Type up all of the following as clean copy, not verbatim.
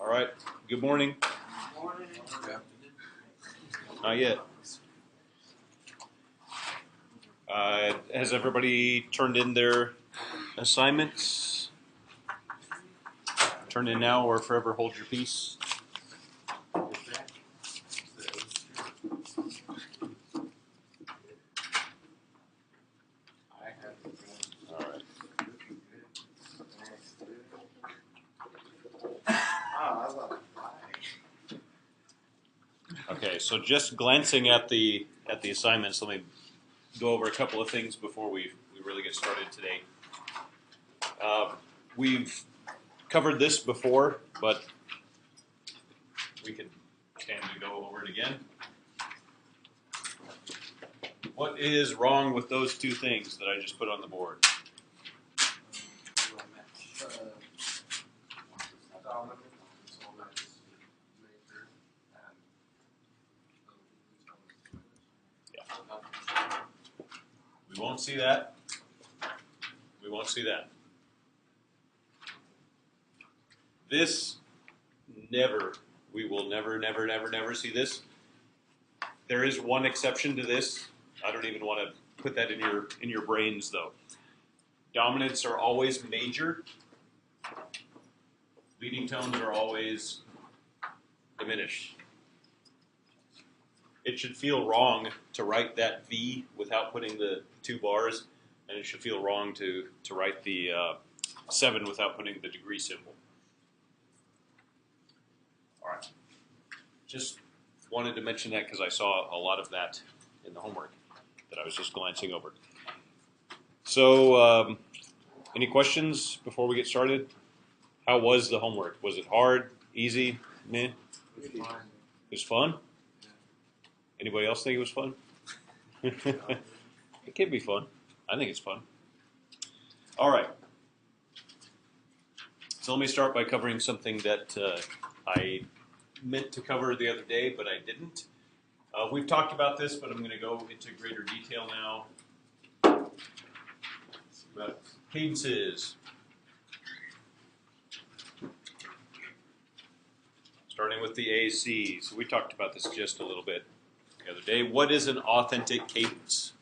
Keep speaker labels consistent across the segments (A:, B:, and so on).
A: All right. Good morning. Not yet. Has everybody turned in their assignments? Turn in now or forever hold your peace. All right. Okay, so just glancing at the assignments, let me go over a couple of things before we really get started today. We've covered this before, but we can stand to go over it again. What is wrong with those two things that I just put on the board? We won't see that. We won't see that. This we will never see this. There is one exception to this. I don't even want to put that in your brains though. Dominants are always major. Leading tones are always diminished. It should feel wrong to write that V without putting the two bars, and it should feel wrong to write the 7 without putting the degree symbol. All right. Just wanted to mention that because I saw a lot of that in the homework that I was just glancing over. So, any questions before we get started? How was the homework? Was it hard, easy, meh? It was fun. Anybody else think it was fun? It can be fun. I think it's fun. All right. So let me start by covering something that I meant to cover the other day, but I didn't. We've talked about this, but I'm going to go into greater detail now. About cadences. Starting with the AC. So we talked about this just a little bit the other day. What is an authentic cadence?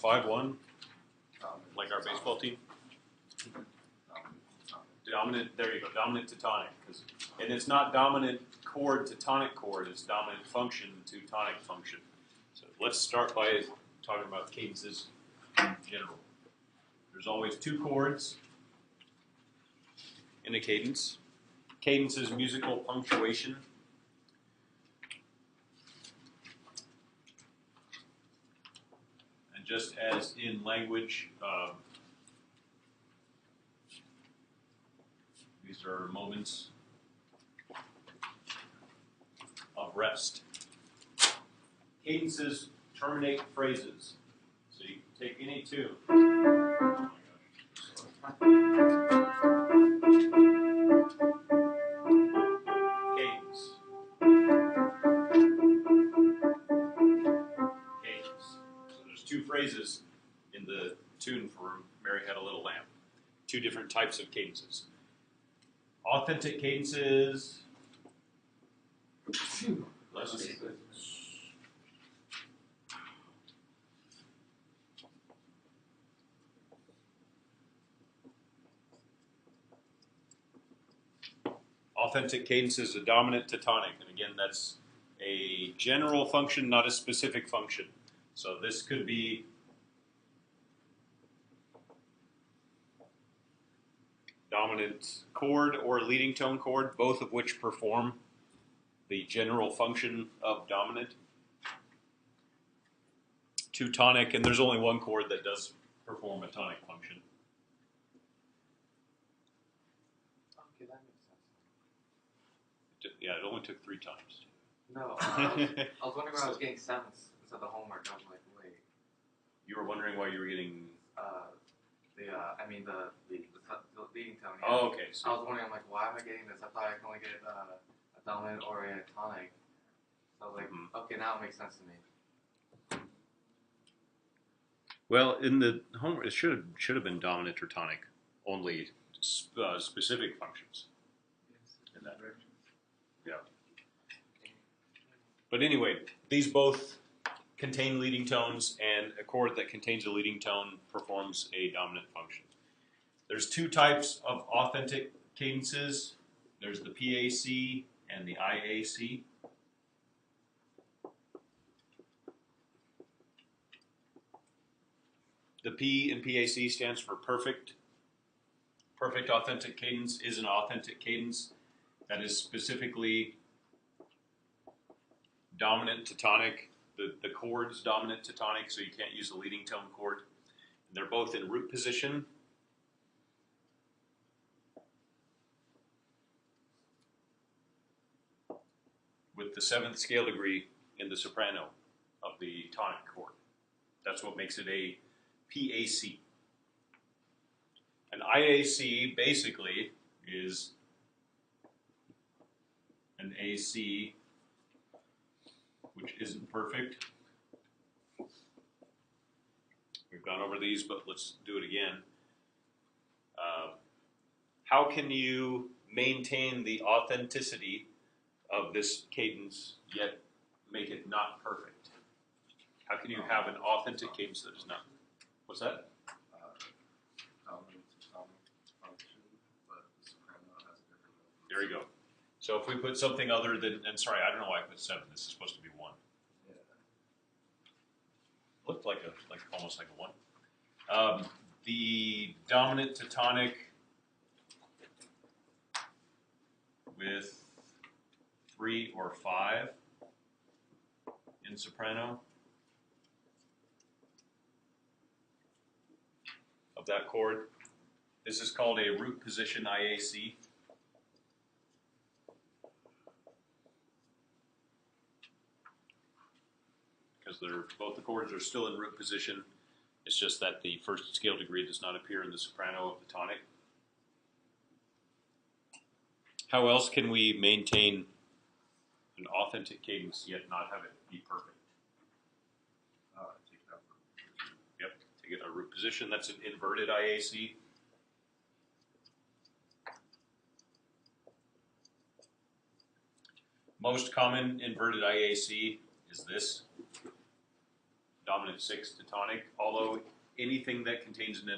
A: 5-1, like our baseball team. Dominant. There you go. Dominant to tonic, and it's not dominant chord to tonic chord. It's dominant function to tonic function. So let's start by talking about cadences in general. There's always two chords in a cadence. Cadence is musical punctuation. And just as in language, these are moments of rest. Cadences terminate phrases. So you can take any tune. Oh my gosh. Cadence. So there's two phrases in the tune for Mary Had a Little Lamb. Two different types of cadences. Authentic cadences. Let's see. Authentic cadence is a dominant to tonic, and again, that's a general function, not a specific function. So this could be dominant chord or leading tone chord, both of which perform the general function of dominant. To tonic, and there's only one chord that does perform a tonic function.
B: Okay, that makes sense.
A: Yeah, it only took 3 times.
B: No, I was wondering why I was getting 7s instead of the homework. I was like, wait.
A: You were wondering why you were getting...
B: The the leading tone. Yeah.
A: Oh, okay.
B: I
A: So,
B: was wondering, I'm like, why am I getting this? I thought I can only get a dominant or a tonic. So I was like, okay, now it makes sense to me.
A: well, in the homework, it should have been dominant or tonic, only specific functions. In that. Yeah. But anyway, these both contain leading tones, and a chord that contains a leading tone performs a dominant function. There's two types of authentic cadences. There's the PAC and the IAC. The P in PAC stands for perfect. Perfect authentic cadence is an authentic cadence that is specifically dominant to tonic. The chord's dominant to tonic, so you can't use the leading tone chord. And they're both in root position. With the 7th scale degree in the soprano of the tonic chord. That's what makes it a PAC. An IAC basically is an AC, which isn't perfect. We've gone over these, but let's do it again. How can you maintain the authenticity of this cadence, yet make it not perfect? How can you have an authentic cadence that is not? What's that?
C: Dominant function, but the soprano has a different melody.
A: There you go. So if we put something other than, and sorry, I don't know why I put 7. This is supposed to be 1.
C: Yeah.
A: Looked like almost like a 1. The dominant to tonic with 3 or 5 in soprano of that chord. This is called a root position IAC. Because both the chords are still in root position. It's just that the 1st scale degree does not appear in the soprano of the tonic. How else can we maintain an authentic cadence yet not have it be perfect?
C: Take that root position.
A: Yep, take it a root position. That's an inverted IAC. Most common inverted IAC is this. Dominant 6 to tonic, although anything that contains an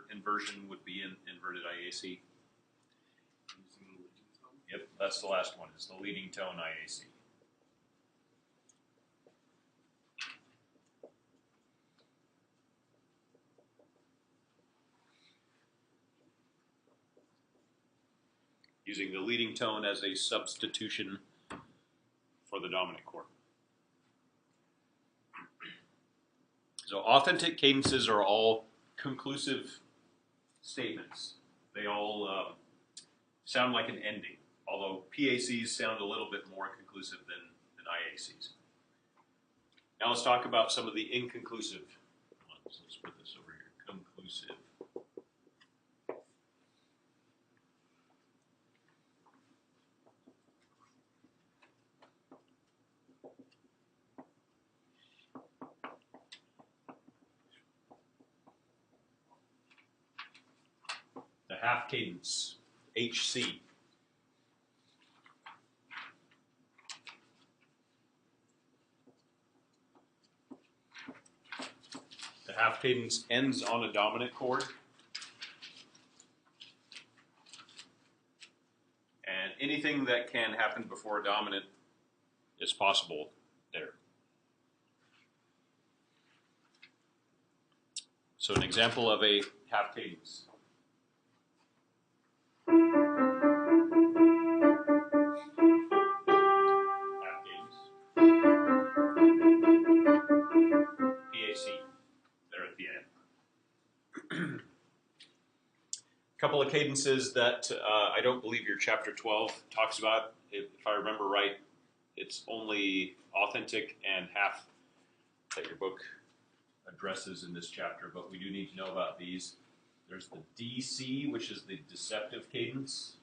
A: inversion would be an inverted IAC.
C: Using the leading tone.
A: Yep, that's the last one. It's the leading tone IAC. Using the leading tone as a substitution for the dominant chord. So authentic cadences are all conclusive statements. They all sound like an ending, although PACs sound a little bit more conclusive than IACs. Now let's talk about some of the inconclusive ones. Let's put this over here, conclusive. The half cadence, HC. The half cadence ends on a dominant chord. And anything that can happen before a dominant is possible there. So an example of a half cadence. Half cadence. PAC there at the end. Couple of cadences that I don't believe your chapter 12 talks about. If I remember right, it's only authentic and half that your book addresses in this chapter, but we do need to know about these. There's the DC, which is the deceptive cadence.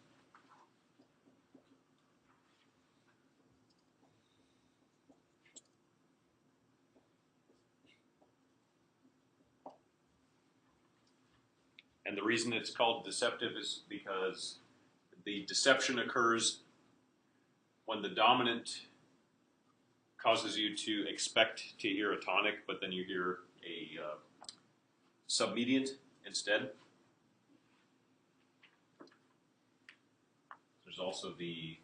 A: And the reason it's called deceptive is because the deception occurs when the dominant causes you to expect to hear a tonic, but then you hear a submediant instead. There's also the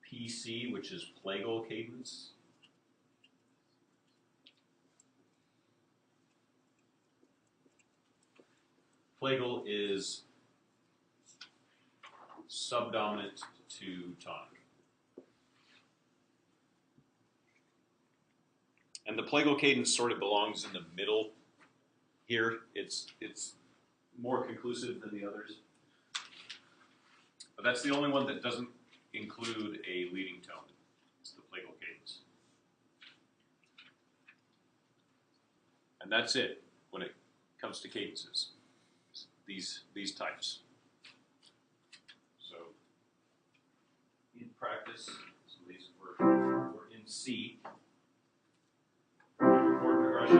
A: PC, which is plagal cadence. Plagal is subdominant to tonic. And the plagal cadence sort of belongs in the middle here. It's more conclusive than the others. But that's the only one that doesn't include a leading tone. It's the plagal cadence. And that's it when it comes to cadences. These types. So in practice, so these we're in C. Chord progression.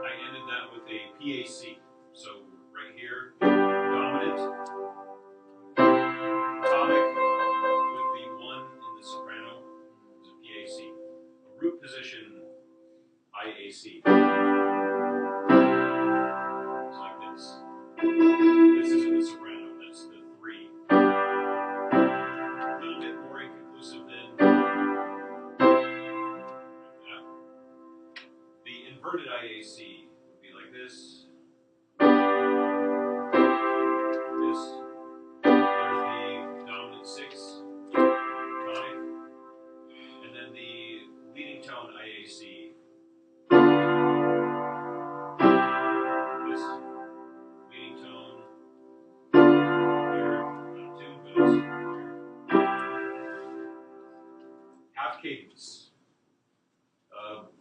A: I ended that with a PAC. So right here, dominant, tonic with the 1 in the soprano is a PAC. A root position IAC. It's like this. This is in the soprano, that's the 3. A little bit more inconclusive than that. The inverted IAC would be like this. This. There's the dominant 6 tonic. And then the leading tone IAC. Half cadence.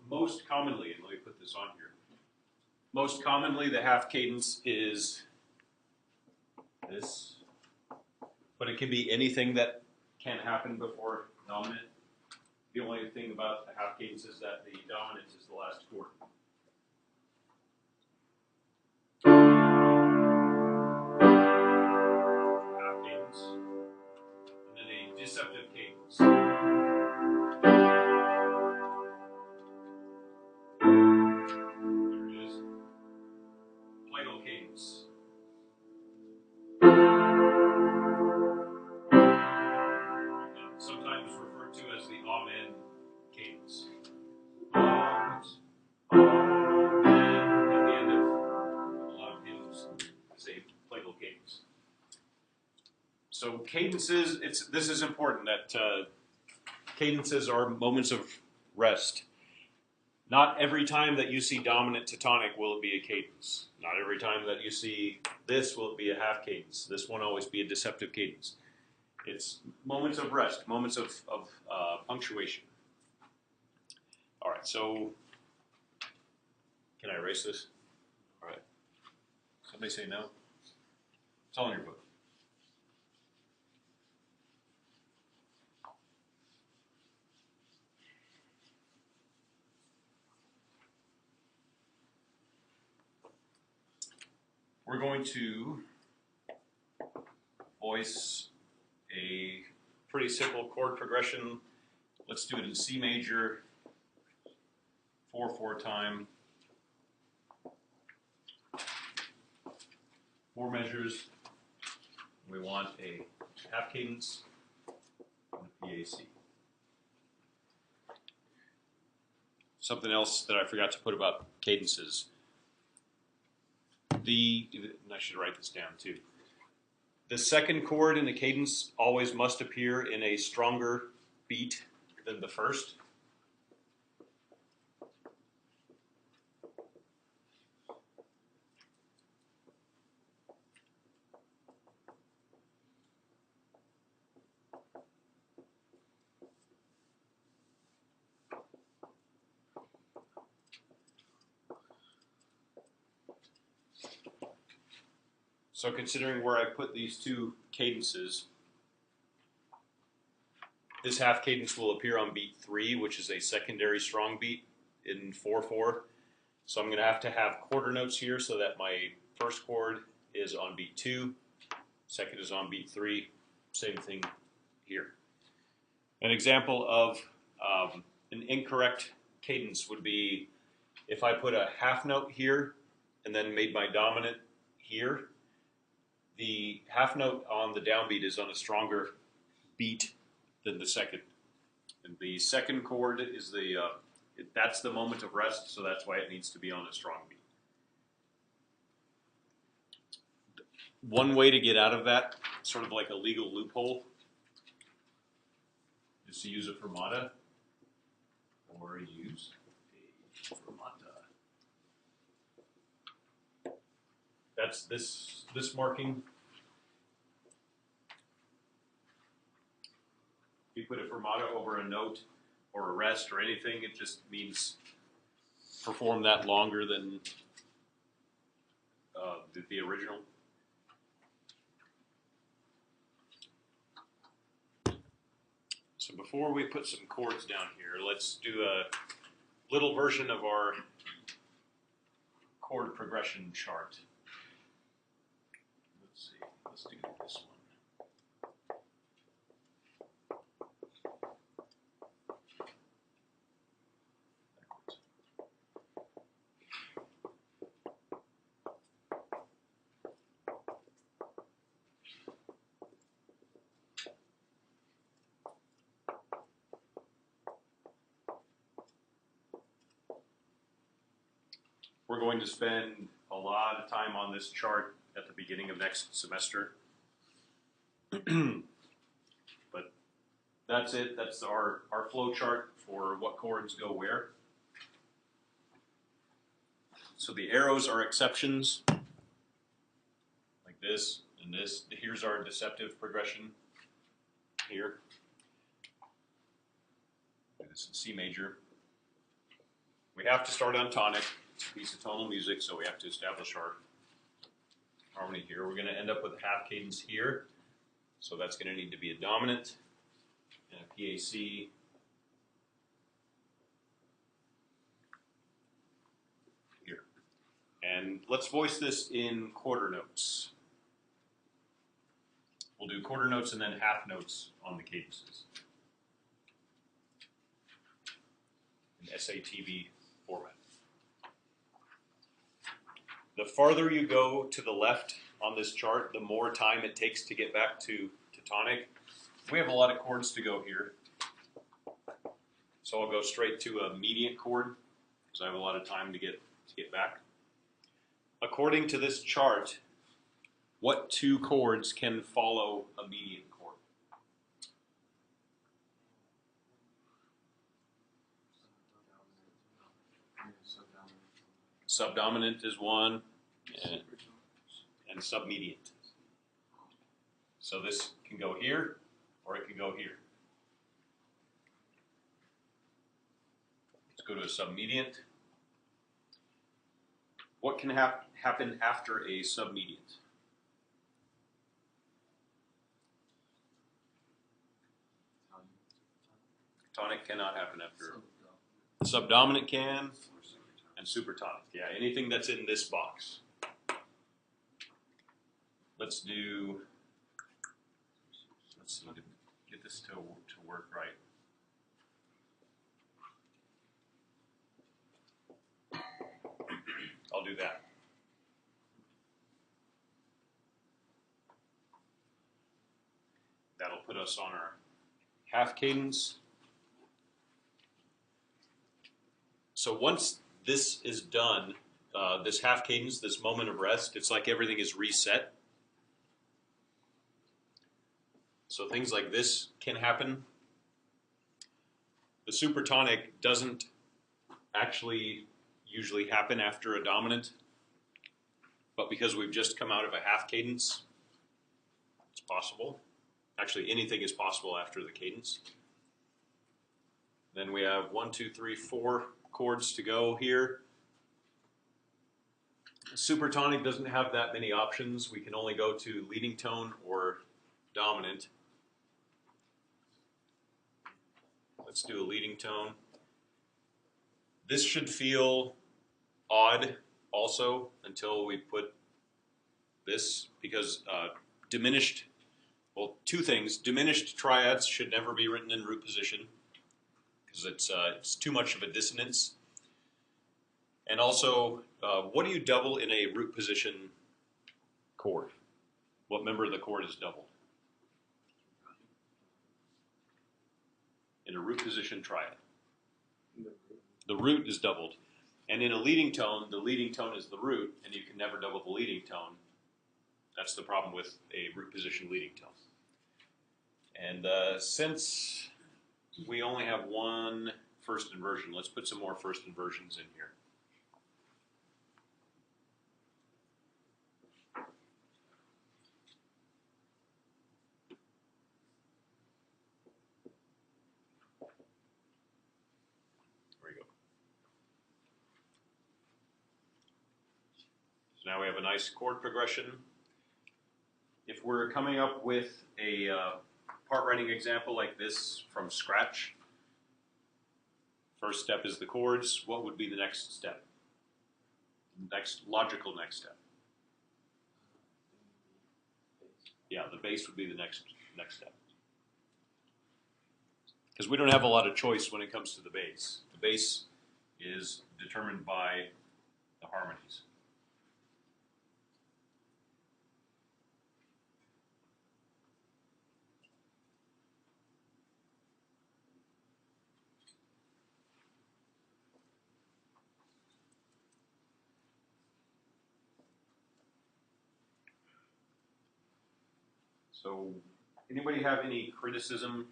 A: Most commonly, and let me put this on here. Most commonly, the half cadence is this, but it can be anything that can happen before dominant. The only thing about the half cadence is that the dominant is the last chord. Half cadence, and then a deceptive cadence. Sometimes referred to as the Amen cadence. Amen. At the end of a lot of hymns is a plagal cadence. So cadences, this is important that cadences are moments of rest. Not every time that you see dominant to tonic will it be a cadence. Not every time that you see this will it be a half cadence. This won't always be a deceptive cadence. It's moments of rest, moments of punctuation. All right, so can I erase this? All right. Somebody say no? It's all in your book. We're going to voice a pretty simple chord progression. Let's do it in C major, 4/4 time. 4 measures. We want a half cadence and a PAC. Something else that I forgot to put about cadences. And I should write this down too. The second chord in the cadence always must appear in a stronger beat than the first. So considering where I put these two cadences, this half cadence will appear on beat 3, which is a secondary strong beat in 4/4. So I'm going to have quarter notes here so that my first chord is on beat 2, second is on beat 3, same thing here. An example of an incorrect cadence would be if I put a half note here and then made my dominant here. The half note on the downbeat is on a stronger beat than the second. And the second chord is that's the moment of rest, so that's why it needs to be on a strong beat. One way to get out of that, sort of like a legal loophole, is to use a fermata or use a fermata. That's this marking. If you put a fermata over a note or a rest or anything, it just means perform that longer than the original. So before we put some chords down here, let's do a little version of our chord progression chart. Let's see, let's do this one. We're going to spend a lot of time on this chart at the beginning of next semester. But that's it. That's our flow chart for what chords go where. So the arrows are exceptions, like this and this. Here's our deceptive progression here. Do this in C major. We have to start on tonic. It's a piece of tonal music, so we have to establish our harmony here. We're going to end up with a half cadence here, so that's going to need to be a dominant and a PAC. Here. And let's voice this in quarter notes. We'll do quarter notes and then half notes on the cadences. In SATB format. The farther you go to the left on this chart, the more time it takes to get back to tonic. We have a lot of chords to go here. So I'll go straight to a mediant chord because I have a lot of time to get back. According to this chart, what two chords can follow a mediant chord? Subdominant is one, and submediant. So this can go here, or it can go here. Let's go to a submediant. What can happen after a submediant? Tonic cannot happen after. Subdominant can. And supertonic, yeah, anything that's in this box. Let's see, to get this to work right. I'll do that. That'll put us on our half cadence. So once this is done, this half cadence, this moment of rest, it's like everything is reset. So things like this can happen. The supertonic doesn't actually usually happen after a dominant, but because we've just come out of a half cadence, it's possible. Actually, anything is possible after the cadence. Then we have 1, 2, 3, 4 chords to go here. Supertonic doesn't have that many options. We can only go to leading tone or dominant. Let's do a leading tone. This should feel odd also until we put this, because diminished, well, two things. Diminished triads should never be written in root position because it's too much of a dissonance. And also, what do you double in a root position chord? What member of the chord is doubled? In a root position triad. The root is doubled. And in a leading tone, the leading tone is the root, and you can never double the leading tone. That's the problem with a root position leading tone. And since we only have one first inversion, let's put some more first inversions in here. Now we have a nice chord progression. If we're coming up with a part writing example like this from scratch, first step is the chords. What would be the next step? Next logical next step. Yeah, the bass would be the next step. Because we don't have a lot of choice when it comes to the bass. The bass is determined by the harmonies. So, anybody have any criticism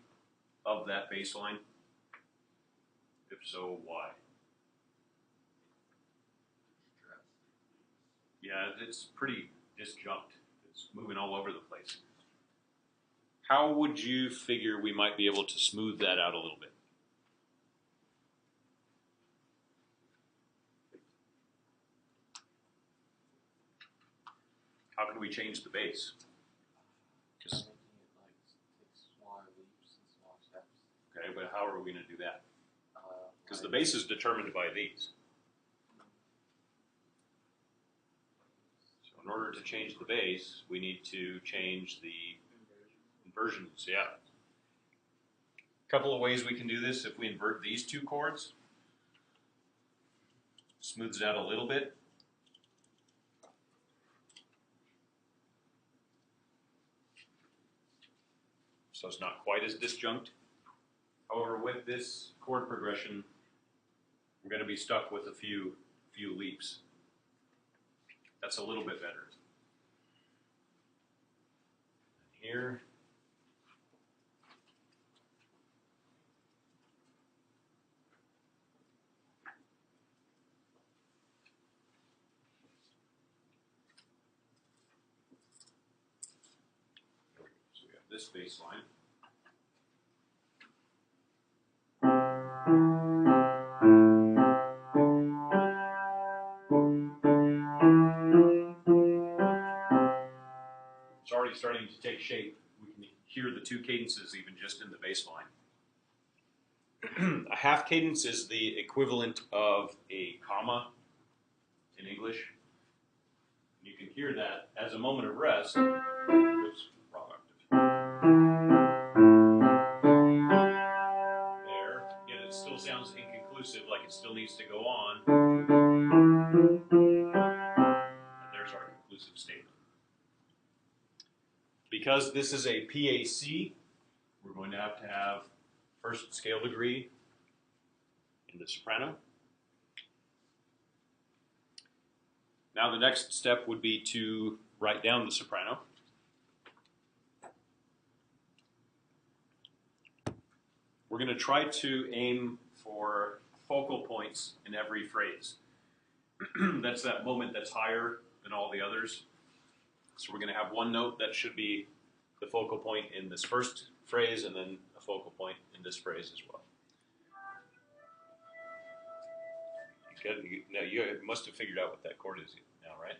A: of that bass line? If so, why? Yeah, it's pretty disjunct. It's moving all over the place. How would you figure we might be able to smooth that out a little bit? How can we change the bass? Just, okay, but how are we going to do that? Because the bass is determined by these. So in order to change the bass, we need to change the inversions. Yeah. A couple of ways we can do this. If we invert these two chords, smooths it out a little bit. So it's not quite as disjunct. However, with this chord progression, we're going to be stuck with a few leaps. That's a little bit better. Here. So we have this bass line. It's already starting to take shape. We can hear the two cadences even just in the bass line. A half cadence is the equivalent of a comma in English. You can hear that as a moment of rest. Oops, wrong octave. There. Yet it still sounds inconclusive, like it still needs to go on. And there's our conclusive statement. Because this is a PAC, we're going to have first scale degree in the soprano. Now the next step would be to write down the soprano. We're going to try to aim for focal points in every phrase. That's that moment that's higher than all the others. So we're going to have one note that should be the focal point in this first phrase, and then a focal point in this phrase as well. Now you must have figured out what that chord is now, right?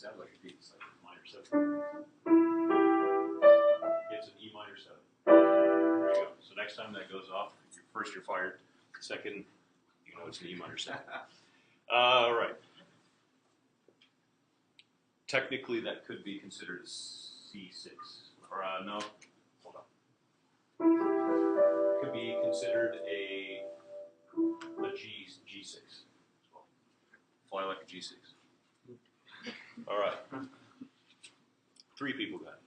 A: Sounds like a D, it's like a minor 7. It's an E minor 7. There you go. So next time that goes off, first you're fired. Second, you know it's an E minor 7. All right. Technically, that could be considered a C6. Or no, hold on. Could be considered a G6. Fly like a G6. All right. 3 people got it.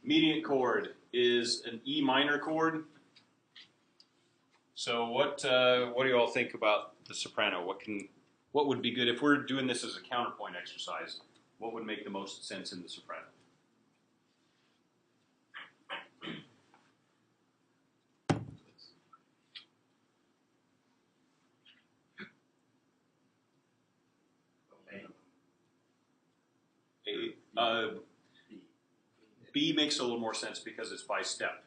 A: Mediant chord is an E minor chord. So what do you all think about the soprano? What would be good if we're doing this as a counterpoint exercise? What would make the most sense in the soprano? B makes a little more sense because it's by step.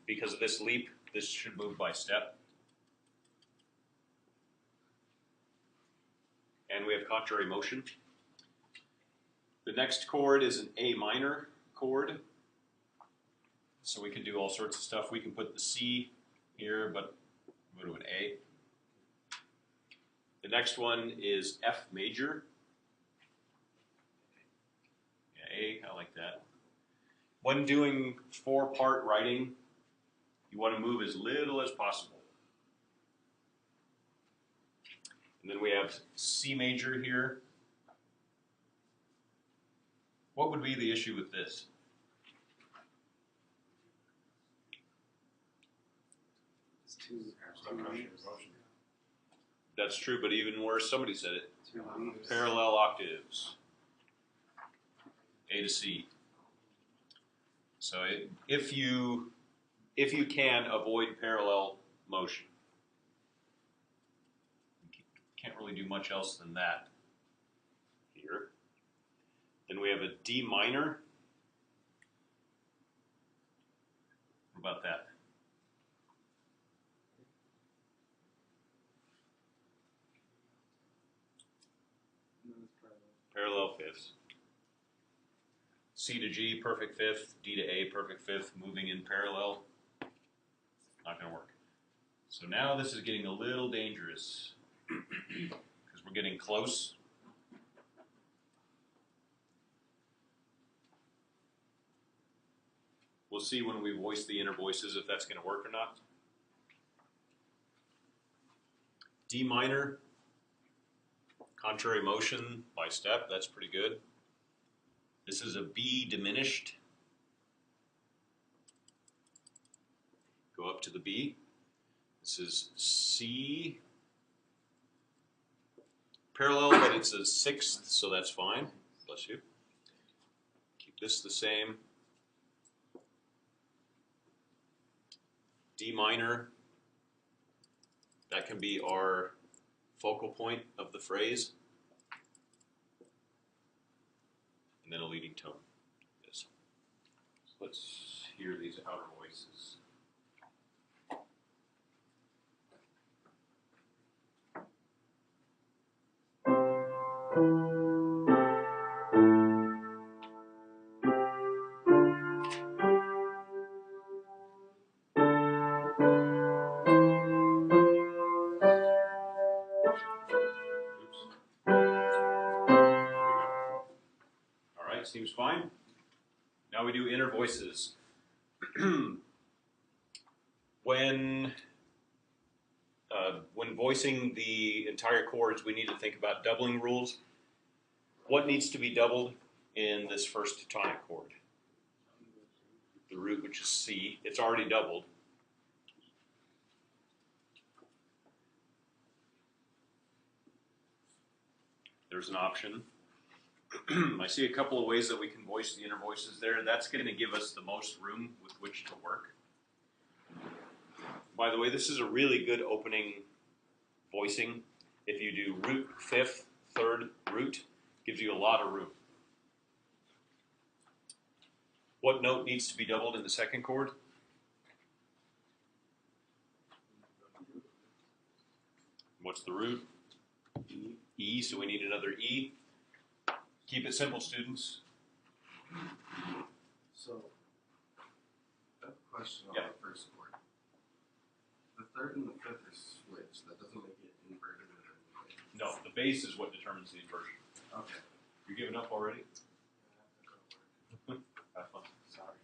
A: Because of this leap, this should move by step. And we have contrary motion. The next chord is an A minor chord. So we can do all sorts of stuff. We can put the C here, but go to an A. The next one is F major. Yeah, A, I like that. When doing 4-part writing, you want to move as little as possible. And then we have C major here. What would be the issue with this?
C: It's too
A: That's true, but even worse, somebody said it.
C: leaves.
A: Parallel octaves. A to C. So if you can avoid parallel motion, you can't really do much else than that here. Then we have a D minor. What about that? Parallel fifths. C to G, perfect fifth. D to A, perfect fifth. Moving in parallel. Not going to work. So now this is getting a little dangerous because we're getting close. We'll see when we voice the inner voices if that's going to work or not. D minor, contrary motion by step, that's pretty good. This is a B diminished. Go up to the B. This is C. Parallel, but it's a 6th, so that's fine. Bless you. Keep this the same. D minor. That can be our focal point of the phrase. And then a leading tone. Yes. So let's hear these outer voices. Seems fine. Now we do inner voices. When voicing the entire chords, we need to think about doubling rules. What needs to be doubled in this first tonic chord? The root, which is C. It's already doubled. There's an option. I see a couple of ways that we can voice the inner voices there. That's going to give us the most room with which to work. By the way, this is a really good opening voicing. If you do root, 5th, 3rd, root, gives you a lot of room. What note needs to be doubled in the second chord? What's the root? E, so we need another E. Keep it simple, students.
C: So, I have a question on
A: Yeah.
C: the first chord. The third and the fifth are switched. That doesn't make it inverted or anything.
A: No, the base is what determines the inversion.
C: Okay.
A: You giving up already? Have fun.
C: Sorry.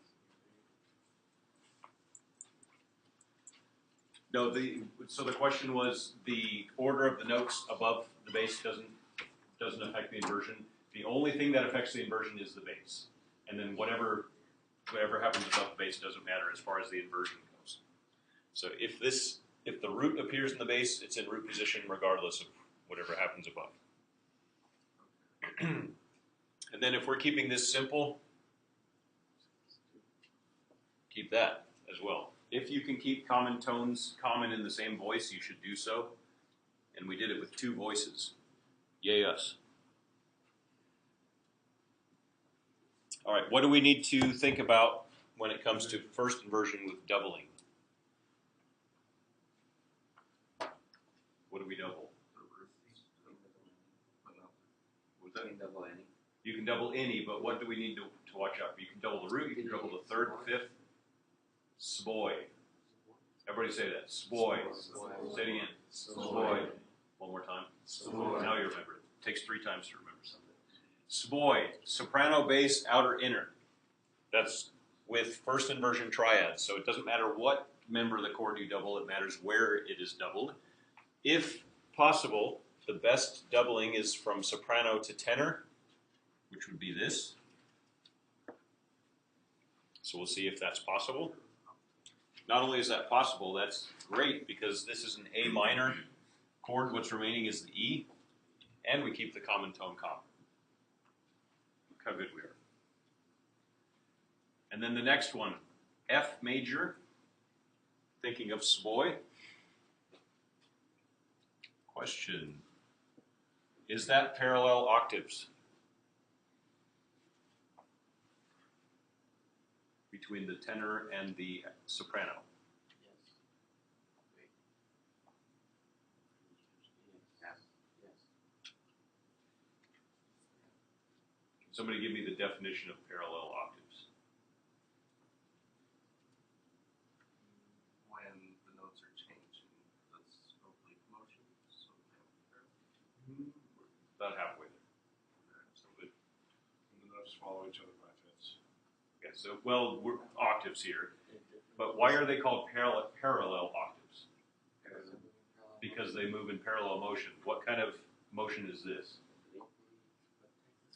A: No, so the question was the order of the notes above the bass doesn't affect the inversion. The only thing that affects the inversion is the bass, and then whatever happens above the bass doesn't matter as far as the inversion goes. So if the root appears in the bass, it's in root position regardless of whatever happens above. And then if we're keeping this simple, keep that as well. If you can keep common tones common in the same voice, you should do so. And we did it with 2 voices. Yay us. All right, what do we need to think about when it comes to first inversion with doubling? What do we double?
C: The root. But no.
A: Was that?
D: You can double any.
A: You can double any, but what do we need to watch out for? You can double the root, you can double the third, fifth. Spoy. Everybody say that. Spoy. Say it again. Spoy. One more time.
C: Spoy.
A: Now you remember it. It takes 3 times to remember something. Spoy. Soprano, bass, outer, inner. That's with first inversion triads. So it doesn't matter what member of the chord you double, it matters where it is doubled. If possible, the best doubling is from soprano to tenor, which would be this. So we'll see if that's possible. Not only is that possible, that's great because this is an A minor chord. What's remaining is the E, and we keep the common tone common. Look how good we are. And then the next one, F major, thinking of Spoy. Question, is that parallel octaves between the tenor and the soprano? Can somebody give me the definition of parallel octaves?
C: When the notes are changing, that's oblique motion. So
A: About halfway there. So good.
C: and the notes follow each other by fifths.
A: Okay, so, well, we're octaves here, but why are they called parallel octaves? Because they move in parallel motion. What kind of motion is this?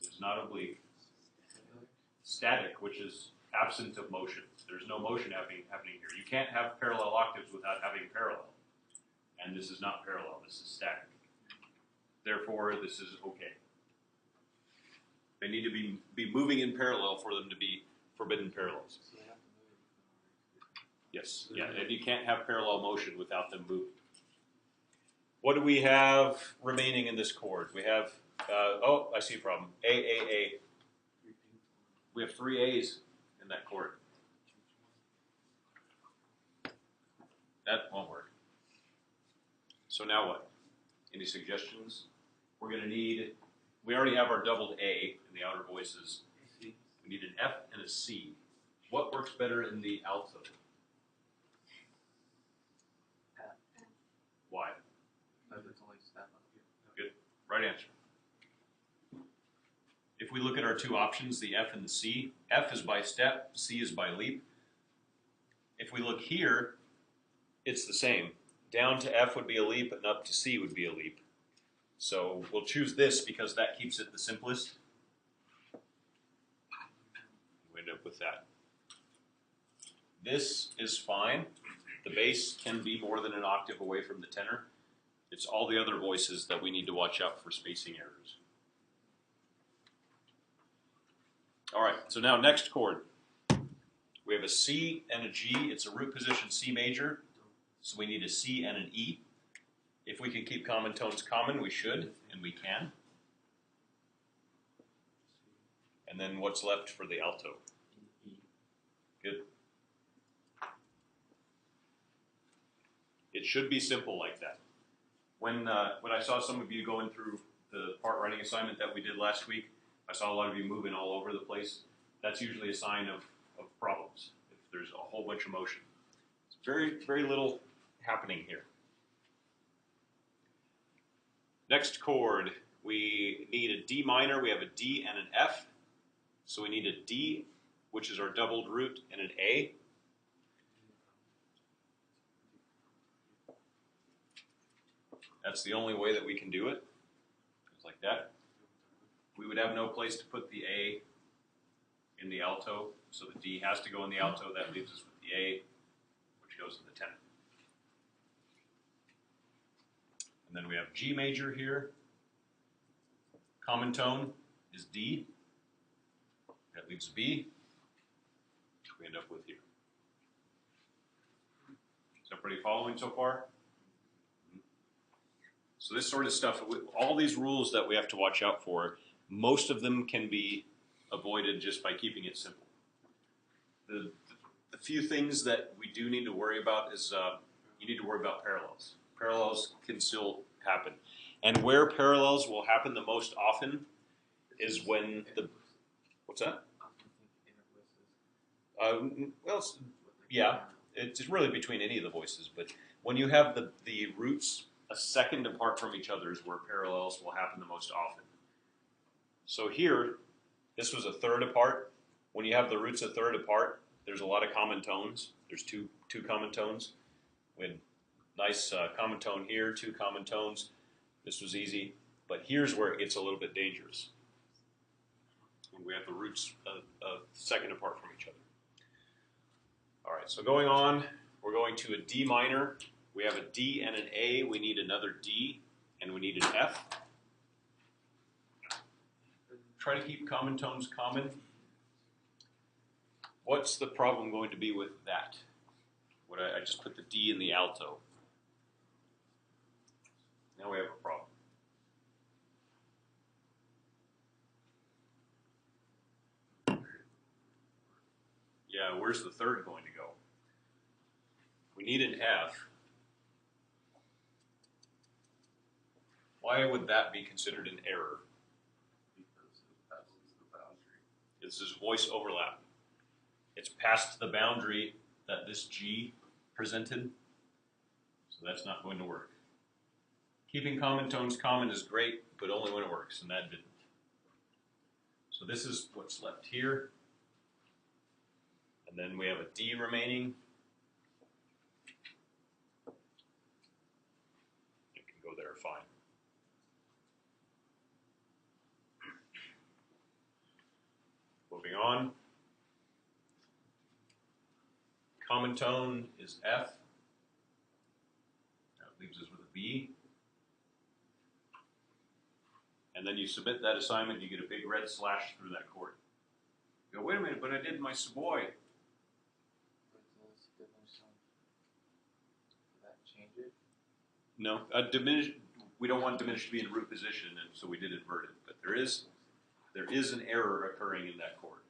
A: It's not oblique. Static, which is absent of motion. There's no motion happening here. You can't have parallel octaves without having parallel. And this is not parallel, this is static. Therefore, this is okay. They need to be moving in parallel for them to be forbidden parallels. Yes, yeah, and you can't have parallel motion without them moving. What do we have remaining in this chord? We have, oh, I see a problem. A. We have 3 A's in that chord. That won't work. So now what? Any suggestions? We're going to need, we already have our doubled A in the outer voices. We need an F and a C. What works better in the alto? Why?
B: But it's only step up.
A: Good. Right answer. If we look at our 2 options, the F and the C, F is by step, C is by leap. If we look here, it's the same. Down to F would be a leap and up to C would be a leap. So we'll choose this because that keeps it the simplest. We end up with that. This is fine. The bass can be more than an octave away from the tenor. It's all the other voices that we need to watch out for spacing errors. All right, so now next chord. We have a C and a G. It's a root position C major, so we need a C and an E. If we can keep common tones common, we should, and we can. And then what's left for the alto? Good. It should be simple like that. When I saw some of you going through the part writing assignment that we did last week, I saw a lot of you moving all over the place. That's usually a sign of problems, if there's a whole bunch of motion. It's very little happening here. Next chord, we need a D minor. We have a D and an F. So we need a D, which is our doubled root, and an A. That's the only way that we can do it. It's like that. We would have no place to put the A in the alto, so the D has to go in the alto. That leaves us with the A, which goes in the tenor. And then we have G major here. Common tone is D. That leaves B, which we end up with here. Is everybody following so far? So this sort of stuff, all these rules that we have to watch out for, most of them can be avoided just by keeping it simple. The few things that we do need to worry about is you need to worry about parallels. Parallels can still happen. And where parallels will happen the most often is when the, what's that? Well, yeah, it's really between any of the voices, but when you have the roots a second apart from each other is where parallels will happen the most often. So here, this was a third apart. When you have the roots a third apart, there's a lot of common tones. There's two common tones. We had nice common tone here, 2 common tones. This was easy, but here's where it gets a little bit dangerous. When we have the roots a second apart from each other. All right, so going on, we're going to a D minor. We have a D and an A. We need another D, and we need an F. Try to keep common tones common. What's the problem going to be with that? I just put the D in the alto. Now we have a problem. Yeah, where's the third going to go? We need an F. Why would that be considered an error?
C: Because it passes the boundary.
A: This is voice overlap. It's past the boundary that this G presented, so that's not going to work. Keeping common tones common is great, but only when it works, and that didn't. So this is what's left here. And then we have a D remaining. It can go there fine. Moving on. Common tone is F. That leaves us with a B. And then you submit that assignment, you get a big red slash through that chord. You go, wait a minute, but I did my Savoy. No, diminished. We don't want diminished to be in root position, and so we did invert it. But there is an error occurring in that chord.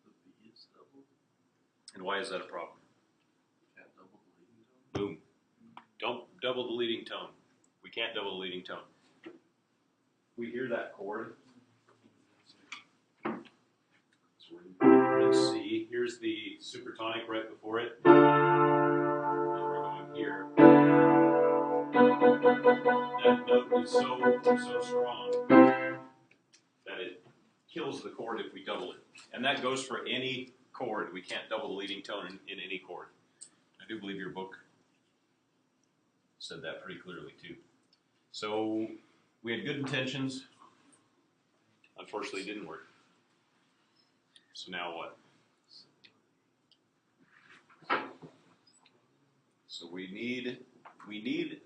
C: The B is doubled.
A: And why is that a problem?
C: Can't double the leading tone.
A: Boom. Don't double the leading tone. We can't double the leading tone. We hear that chord. So we're in C. Here's the supertonic right before it. And we're going here. That note is so strong that it kills the chord if we double it. And that goes for any chord. We can't double the leading tone in any chord. I do believe your book said that pretty clearly too. So we had good intentions. Unfortunately, it didn't work. So now what? So we need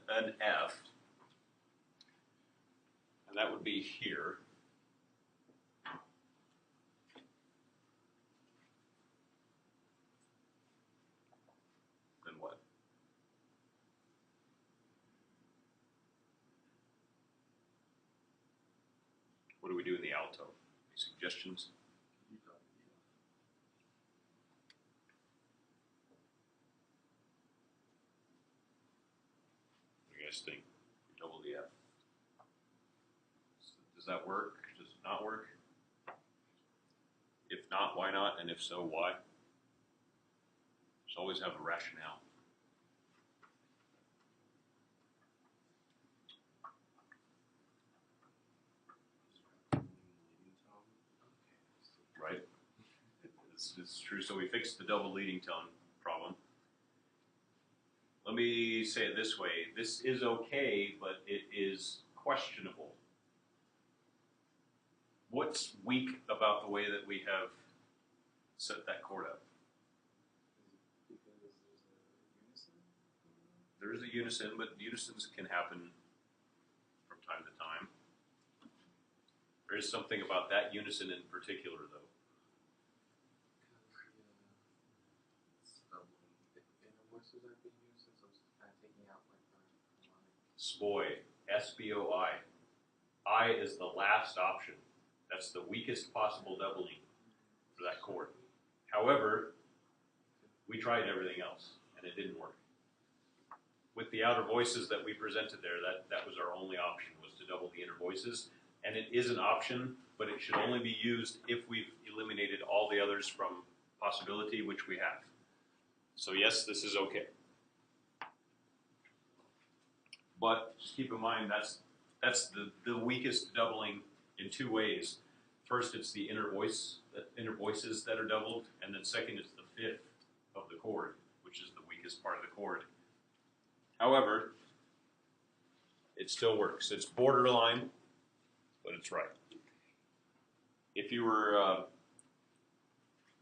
A: an F, and that would be here. Then what? What do we do in the alto? Any suggestions?
C: You got the
A: What do you guys think? Double the F. Does that work? Does it not work? If not, why not? And if so, why? Just always have a rationale. Right? It's true. So we fixed the double leading tone problem. Let me say it this way. This is okay, but it is questionable. What's weak about the way that we have set that chord up? There is a unison, but unisons can happen from time to time. There is something about that unison in particular, though. SBOI, S-B-O-I. I is the last option. That's the weakest possible doubling for that chord. However, we tried everything else, and it didn't work. With the outer voices that we presented there, that was our only option, was to double the inner voices. And it is an option, but it should only be used if we've eliminated all the others from possibility, which we have. So yes, this is okay. But just keep in mind, that's the weakest doubling in two ways. First, it's the inner voices that are doubled, and then second, it's the fifth of the chord, which is the weakest part of the chord. However, it still works. It's borderline, but it's right. If you were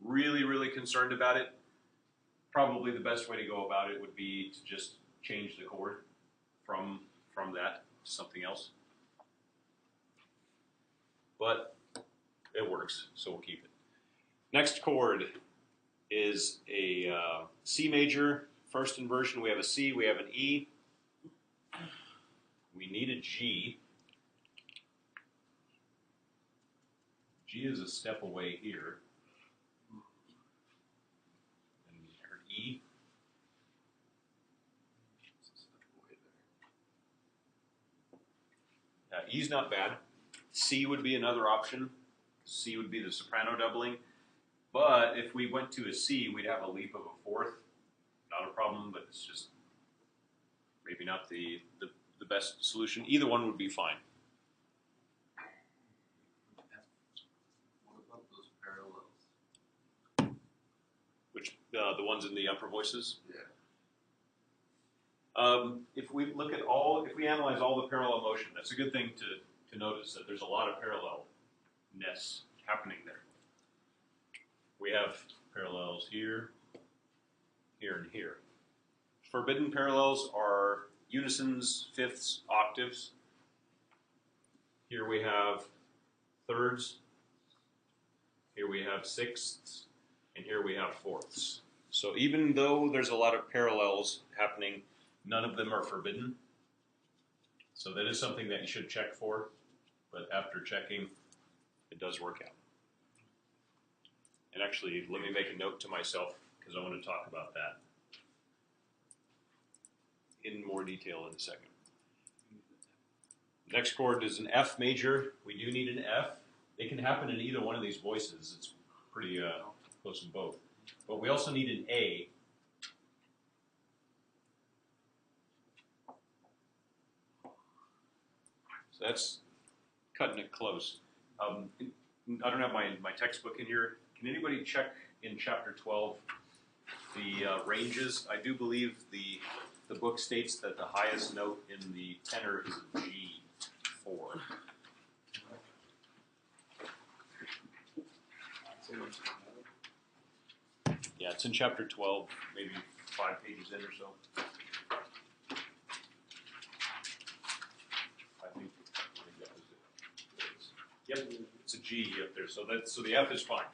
A: really, really concerned about it, probably the best way to go about it would be to just change the chord from that to something else. But it works, so we'll keep it. Next chord is a C major. First inversion, we have a C, we have an E. We need a G. G is a step away here. And our E. E's not bad. C would be another option. C would be the soprano doubling. But if we went to a C, we'd have a leap of a fourth. Not a problem, but it's just maybe not the best solution. Either one would be fine.
C: What about those parallels?
A: Which, the ones in the upper voices?
C: Yeah.
A: If we analyze all the parallel motion, that's a good thing to notice, that there's a lot of parallelness happening there. We have parallels here, here, and here. Forbidden parallels are unisons, fifths, octaves. Here we have thirds, here we have sixths, and here we have fourths. So even though there's a lot of parallels happening, none of them are forbidden. So that is something that you should check for, but after checking, it does work out. And actually, let me make a note to myself, because I want to talk about that in more detail in a second. Next chord is an F major. We do need an F. It can happen in either one of these voices. It's pretty close in both. But we also need an A. So that's cutting it close. I don't have my textbook in here. Can anybody check in chapter 12 the ranges? I do believe the book states that the highest note in the tenor is a G4. Yeah, it's in chapter 12, maybe 5 pages in or so. I think that was it. Yep, it's a G up there, so the F is fine.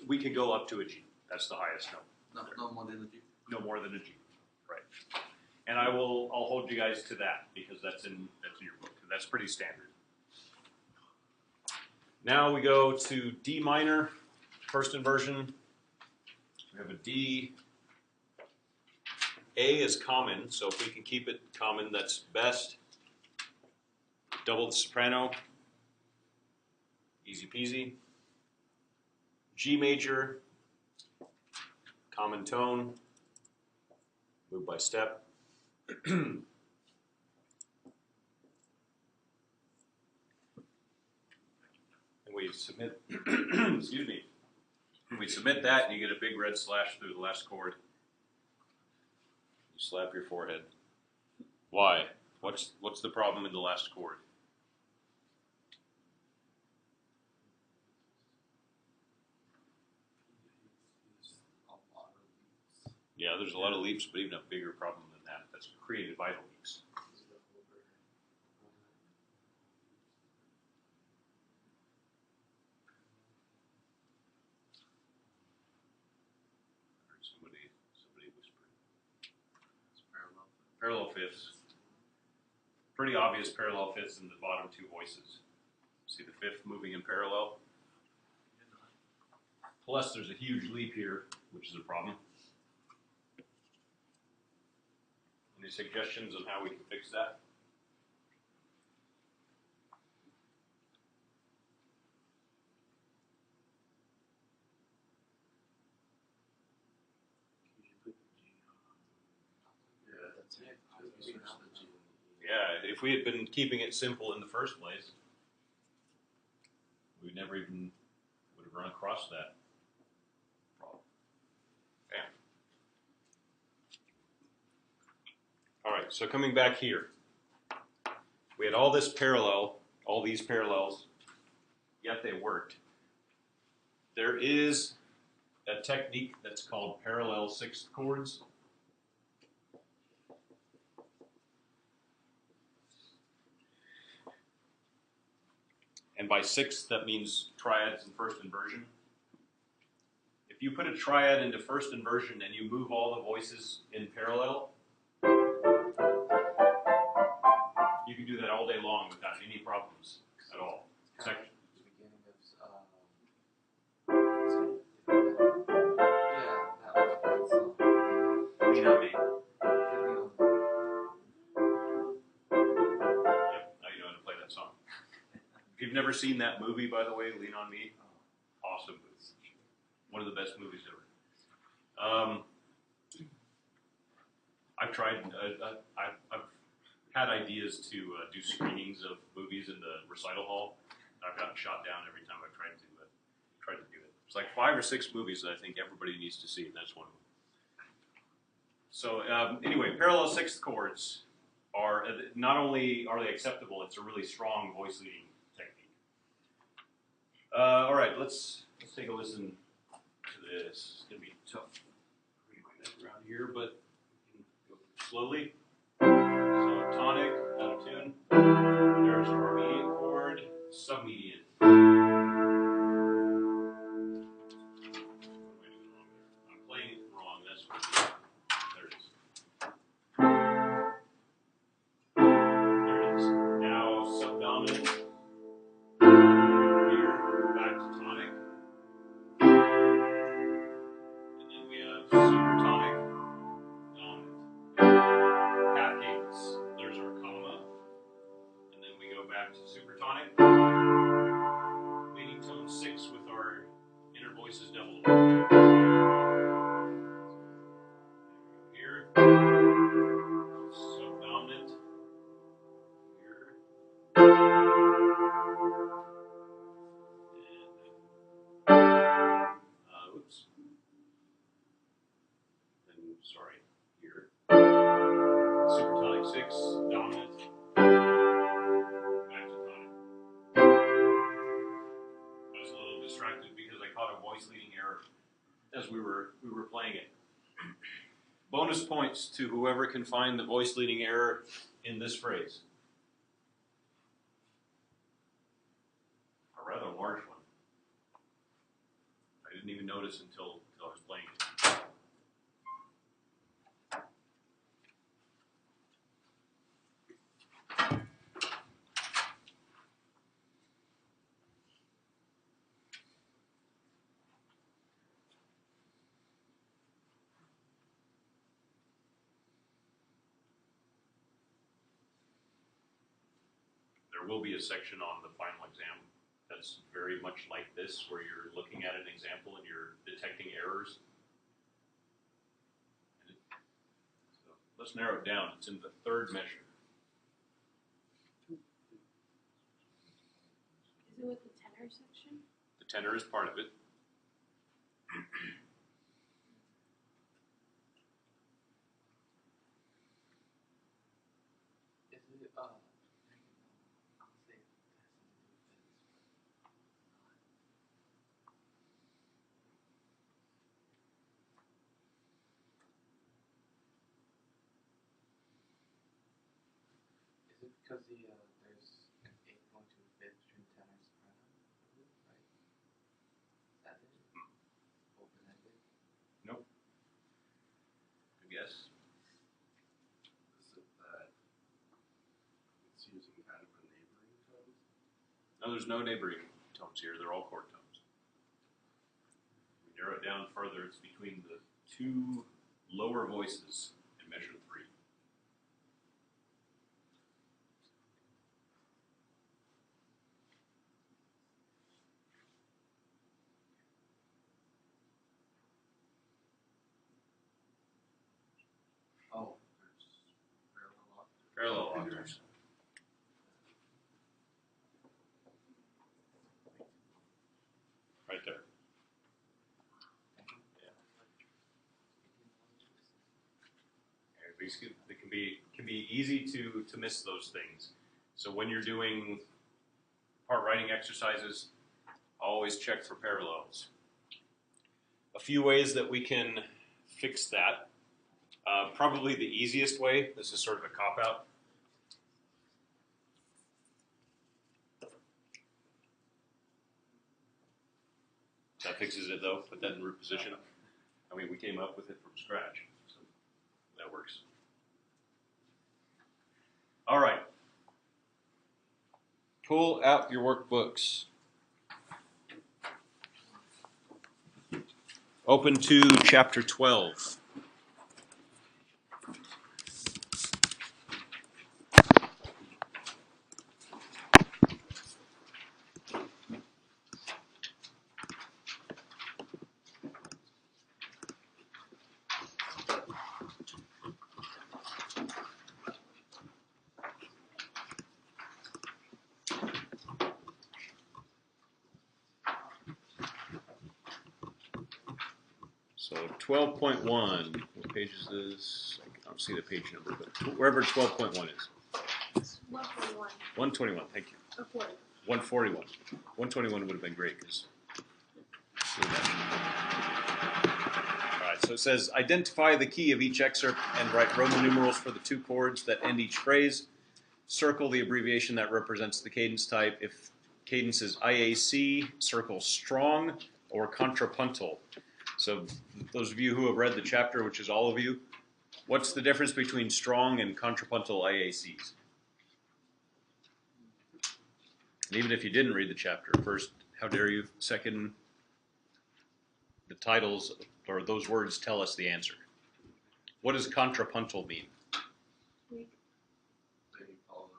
A: We could go up to a G. That's the highest note.
C: No more than a G.
A: No more than a G, right? And I'll hold you guys to that because that's in your book. That's pretty standard. Now we go to D minor, first inversion. We have a D, A is common, so if we can keep it common, that's best. Double the soprano, easy peasy. G major, common tone, move by step. And we submit, excuse me, we submit that and you get a big red slash through the last chord. You slap your forehead. Why? What's the problem in the last chord? Yeah, there's a lot of leaps, but even a bigger problem than that. That's created vital leaks. I heard somebody whispering.
C: It's parallel.
A: Parallel fifths. Pretty obvious parallel fifths in the bottom two voices. See the fifth moving in parallel? Plus there's a huge leap here, which is a problem. Any suggestions on how we can fix that?
C: Yeah, that's it. Just switch the G and the E.
A: Yeah, if we had been keeping it simple in the first place, we never even would have run across that problem. Okay. All right, so coming back here, we had all this parallel, all these parallels, yet they worked. There is a technique that's called parallel sixth chords. And by sixth, that means triads and first inversion. If you put a triad into first inversion and you move all the voices in parallel, you can do that all day long without any problems at all.
B: It's kind of like the beginning of that song.
A: Lean on me. Yep, now you know how to play that song. If you've never seen that movie, by the way, Lean on Me, awesome movie. One of the best movies ever. I've tried, I've had ideas to do screenings of movies in the recital hall. I've gotten shot down every time I've tried to do it. It's like 5 or 6 movies that I think everybody needs to see, and that's one of them. So anyway, parallel sixth chords are, not only are they acceptable, it's a really strong voice leading technique. All right, let's take a listen to this. It's gonna be tough reading my neck around here, but we can go slowly. So tonic, out of tune. There's our immediate chord, submedian. What am I doing wrong there? I'm playing it wrong. That's what it is. There it is. There it is. Now subdominant. Here, back to tonic. And then we have supertonic, dominant. Half cadence. There's our comma. And then we go back to supertonic. Leading tone 6 with our inner voices double. Here. Subdominant. Here. And oops. And sorry, here. Supertonic 6, dominant. Back to tonic. I was a little distracted because I caught a voice leading error as we were playing it. Bonus points to whoever can find the voice leading error in this phrase. A rather large one. I didn't even notice until I was playing it. will be a section on the final exam that's very much like this, where you're looking at an example and you're detecting errors. So let's narrow it down. It's in the third measure.
D: Is it with the tenor section?
A: The tenor is part of it.
B: Is it I'll say it has something to do with this, but is it because there's an 8th going to a 5th string tenor soprano, right? Is that it? Open-ended?
A: Nope. Good guess.
C: Is it that it's using kind of a neighboring tones?
A: No, there's no neighboring tones here. They're all chord tones. We narrow it down further. It's between the two lower voices in measure 3.
C: Oh, there's parallel octaves.
A: Parallel octaves. Right there. Basically, it can be easy to miss those things. So when you're doing part writing exercises, always check for parallels. A few ways that we can fix that. Probably the easiest way, this is sort of a cop-out. That fixes it though, put that in root position. I mean, we came up with it from scratch, so that works. All right. Pull out your workbooks. Open to chapter 12. So 12.1, what page is this? I don't see the page number, but wherever 12.1 is.
D: 141.
A: 121, thank you.
D: Or 40.
A: 141. 121 would have been great because. All right, so it says identify the key of each excerpt and write Roman numerals for the 2 chords that end each phrase. Circle the abbreviation that represents the cadence type. If cadence is IAC, circle strong or contrapuntal. So those of you who have read the chapter, which is all of you, what's the difference between strong and contrapuntal IACs? And even if you didn't read the chapter, first, how dare you? Second, the titles or those words tell us the answer. What does contrapuntal mean?
C: They follows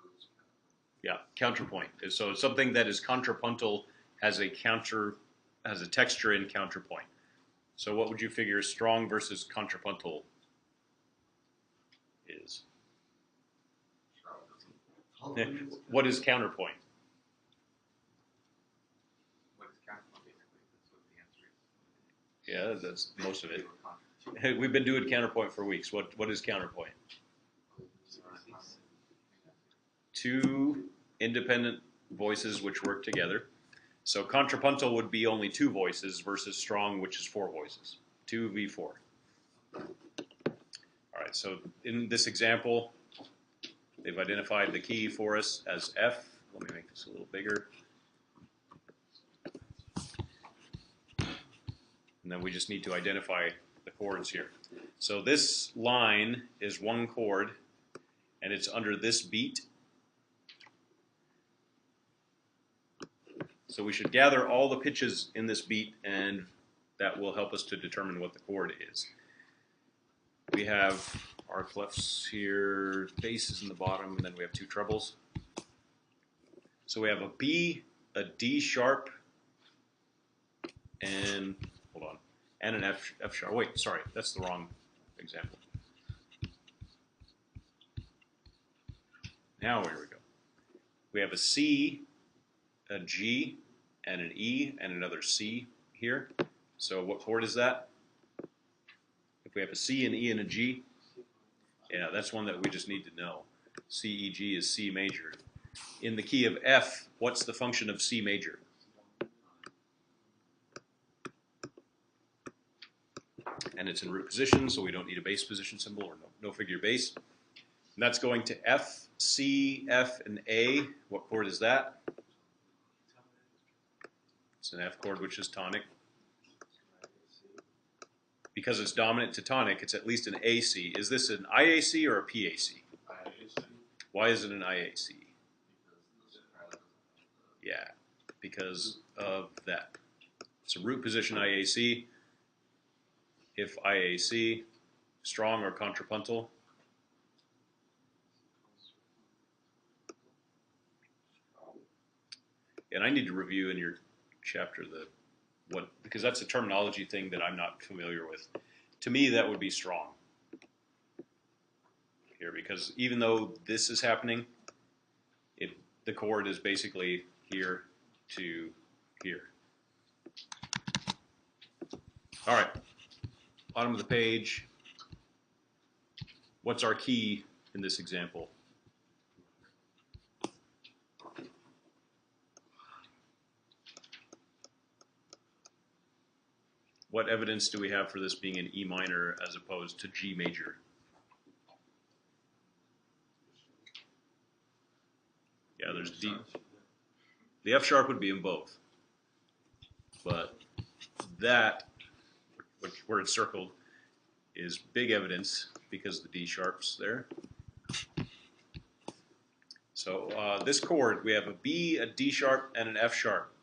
A: Yeah, counterpoint. So something that is contrapuntal has a texture in counterpoint. So what would you figure strong versus contrapuntal is? What is counterpoint?
B: What is counterpoint, basically? That's what the answer is.
A: Yeah, that's most of it. We've been doing counterpoint for weeks. What is counterpoint? 2 independent voices which work together. So contrapuntal would be only 2 voices versus strong, which is 4 voices. 2v4. All right, so in this example, they've identified the key for us as F. Let me make this a little bigger. And then we just need to identify the chords here. So this line is 1 chord, and it's under this beat. So we should gather all the pitches in this beat, and that will help us to determine what the chord is. We have our clefs here, bass is in the bottom, and then we have 2 trebles. So we have a B, a D sharp, and hold on, and an F sharp. Wait, sorry, that's the wrong example. Now here we go. We have a C, a G, and an E, and another C here. So what chord is that? If we have a C, an E, and a G, yeah, that's one that we just need to know. C, E, G is C major. In the key of F, what's the function of C major? And it's in root position, so we don't need a bass position symbol or no figure bass. And that's going to F, C, F, and A. What chord is that? It's an F chord, which is tonic. Because it's dominant to tonic, it's at least an AC. Is this an IAC or a PAC?
C: IAC.
A: Why is it an IAC?
C: Because the soprano doesn't have the.
A: Yeah, because of that. It's a root position IAC. If IAC, strong or contrapuntal? And I need to review in your chapter because that's a terminology thing that I'm not familiar with. To me, that would be strong here, because even though this is happening, the chord is basically here to here. All right, bottom of the page. What's our key in this example? What evidence do we have for this being an E minor as opposed to G major? Yeah, there's D. The F sharp would be in both. But that, where it's circled, is big evidence because the D sharp's there. So this chord, we have a B, a D sharp, and an F sharp.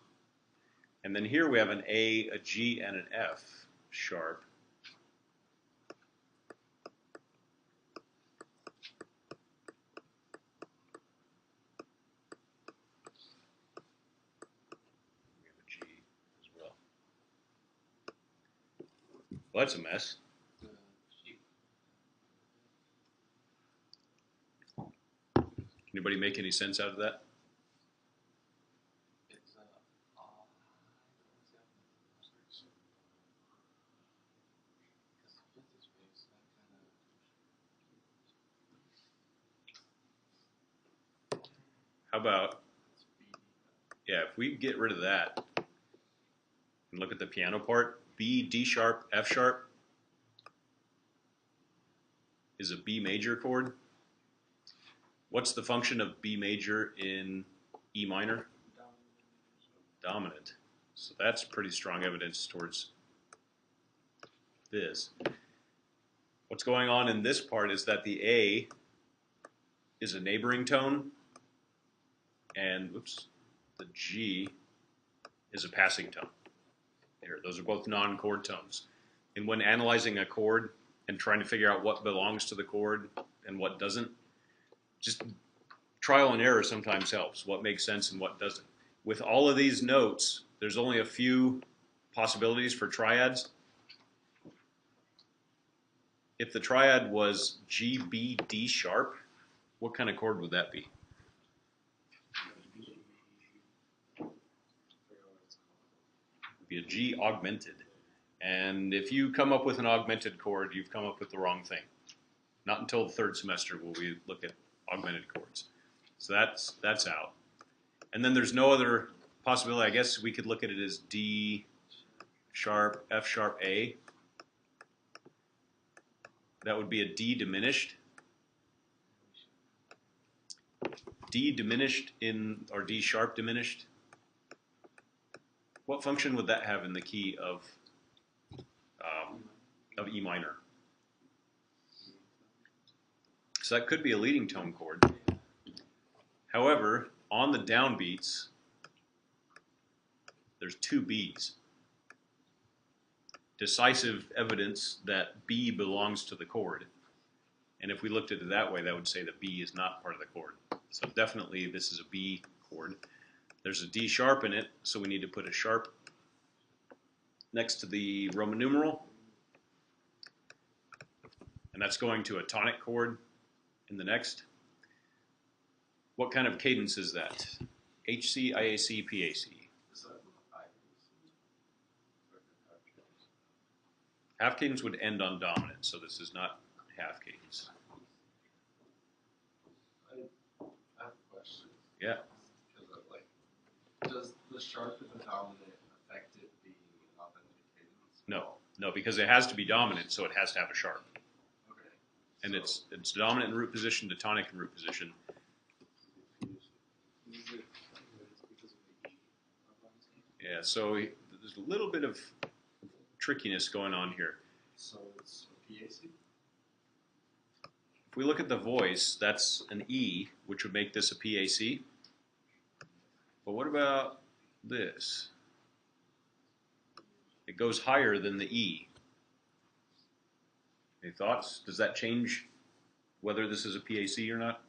A: And then here we have an A, a G, and an F sharp. We have a G as well. Well, that's a mess. Anybody make any sense out of that? How about, yeah, if we get rid of that and look at the piano part, B, D sharp, F sharp is a B major chord. What's the function of B major in E minor? Dominant. So that's pretty strong evidence towards this. What's going on in this part is that the A is a neighboring tone, and the G is a passing tone. Here, those are both non-chord tones. And when analyzing a chord and trying to figure out what belongs to the chord and what doesn't, just trial and error sometimes helps. What makes sense and what doesn't. With all of these notes, there's only a few possibilities for triads. If the triad was G, B, D sharp, what kind of chord would that be? It'd be a G augmented. And if you come up with an augmented chord, you've come up with the wrong thing. Not until the third semester will we look at augmented chords. So that's out. And then there's no other possibility. I guess we could look at it as D sharp, F sharp, A. That would be a D diminished. D diminished or D sharp diminished. What function would that have in the key of E minor? So that could be a leading tone chord. However, on the downbeats, there's two B's. Decisive evidence that B belongs to the chord. And if we looked at it that way, that would say that B is not part of the chord. So definitely this is a B chord. There's a D sharp in it, so we need to put a sharp next to the Roman numeral. And that's going to a tonic chord in the next. What kind of cadence is that? HC, IAC, PAC.
C: Is that
A: Half cadence would end on dominant, so this is not half cadence.
C: I have a question.
A: Yeah.
C: Because does the sharp and the dominant affect it being an authentic cadence?
A: No, because it has to be dominant, so it has to have a sharp.
C: Okay.
A: And
C: So,
A: it's dominant in root position to tonic in root position. Yeah, so there's a little bit of trickiness going on here.
C: So it's a PAC?
A: If we look at the voice, that's an E, which would make this a PAC. But what about this? It goes higher than the E. Any thoughts? Does that change whether this is a PAC or not?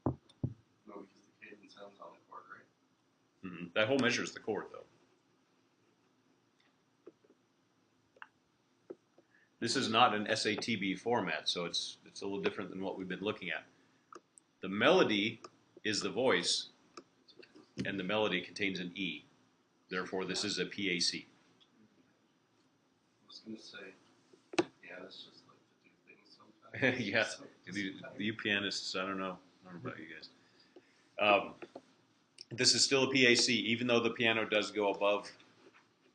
C: No, because the cadence ends on the chord, right?
A: That whole measure is the chord, though. This is not an SATB format, so it's a little different than what we've been looking at. The melody is the voice, and the melody contains an E. Therefore, this is a PAC.
C: I was going to say, pianists just like to do things sometimes.
A: Yeah,
C: So
A: the pianists, I don't know about you guys. This is still a PAC, even though the piano does go above